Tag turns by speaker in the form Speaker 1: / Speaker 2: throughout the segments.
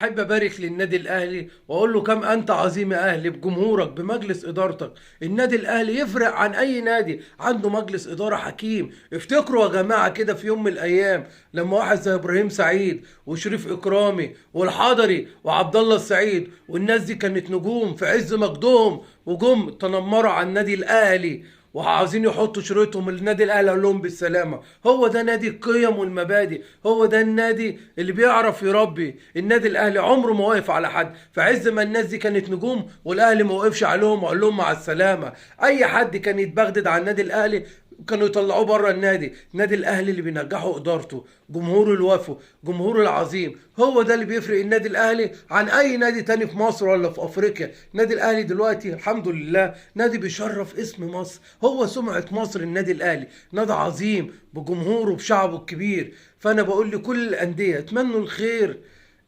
Speaker 1: احب ابارك للنادي الاهلي واقول له كم انت عظيم يا اهلي بجمهورك بمجلس ادارتك. النادي الاهلي يفرق عن اي نادي عنده مجلس اداره حكيم. افتكروا يا جماعه كده في يوم من الايام لما واحد زي ابراهيم سعيد وشريف اكرامي والحضري وعبد الله السعيد والناس دي كانت نجوم في عز مجدهم وجم تنمروا على النادي الاهلي وعاوزين يحطوا شريطهم النادي الاهلي قال لهم بالسلامه. هو ده نادي القيم والمبادئ، هو ده النادي اللي بيعرف يربي. النادي الاهلي عمره ما وقف على حد في عز ما الناس دي كانت نجوم والاهلي ما وقفش عليهم وقال لهم مع السلامه. اي حد كان يتبغدد على النادي الاهلي كانوا يطلعوه بره النادي. النادي الاهلي اللي بينجحه ادارته، جمهوره الوفو، جمهوره العظيم، هو ده اللي بيفرق النادي الاهلي عن اي نادي تاني في مصر ولا في افريقيا. النادي الاهلي دلوقتي الحمد لله نادي بيشرف اسم مصر، هو سمعة مصر. النادي الاهلي نادي عظيم بجمهوره بشعبه الكبير. فانا بقول لكل الانديه اتمنوا الخير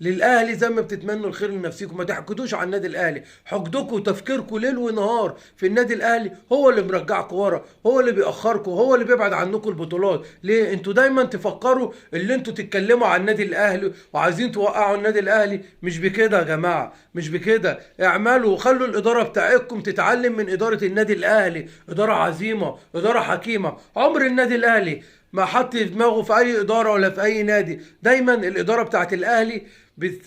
Speaker 1: للاهلي زي ما بتتمنوا الخير لنفسكم. ما تحقدوش على النادي الاهلي، حقدكم وتفكيركم ليل ونهار في النادي الاهلي هو اللي مرجعكم ورا، هو اللي بيأخركم، هو اللي بيبعد عنكم البطولات. ليه انتوا دايما تفكروا اللي انتوا تتكلموا عن النادي الاهلي وعايزين توقعوا النادي الاهلي؟ مش بكده يا جماعه، مش بكده. اعملوا وخلوا الاداره بتاعتكم تتعلم من اداره النادي الاهلي، اداره عظيمه، اداره حكيمه. عمر النادي الاهلي ما حط دماغه في اي اداره ولا في اي نادي. دايما الاداره بتاعت الاهلي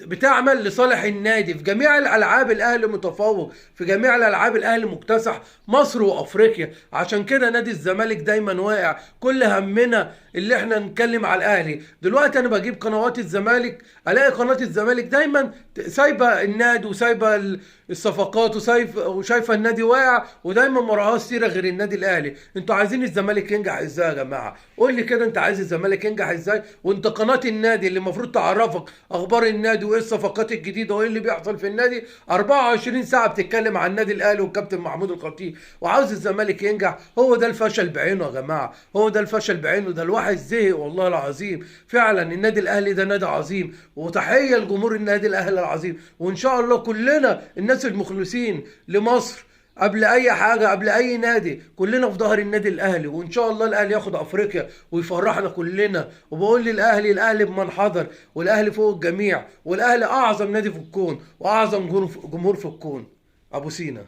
Speaker 1: بتعمل لصالح النادي. في جميع الالعاب الاهلي متفوق، في جميع الالعاب الاهلي مكتسح مصر وافريقيا. عشان كده نادي الزمالك دايما واقع. كل همنا اللي احنا نتكلم على الاهلي. دلوقتي انا بجيب قنوات الزمالك الاقي قناه الزمالك دايما سايبه النادي وسايبه الصفقات وشايفه النادي واقع ودايما مراهاش سيره غير النادي الاهلي. انتوا عايزين الزمالك ينجح ازاي يا جماعه؟ قول لي كده، انت عايز الزمالك ينجح ازاي وانت قناه النادي اللي المفروض تعرفك اخبار النادي وايه الصفقات الجديده وايه اللي بيحصل في النادي 24 ساعه بتتكلم عن النادي الاهلي والكابتن محمود الخطيب وعاوز الزمالك ينجح؟ هو ده الفشل بعينه يا جماعه، هو ده الفشل بعينه. ده الواحد زهق والله العظيم. فعلا النادي الاهلي ده نادي عظيم، وتحيه لجمهور النادي الاهلي العظيم. وان شاء الله كلنا الناس المخلصين لمصر قبل اي حاجه قبل اي نادي كلنا في ظهر النادي الاهلي. وان شاء الله الاهلي ياخد افريقيا ويفرحنا كلنا. وبقول للاهلي الاهلي بمن حضر، والاهلي فوق الجميع، والاهلي اعظم نادي في الكون واعظم جمهور في الكون. ابو سينا.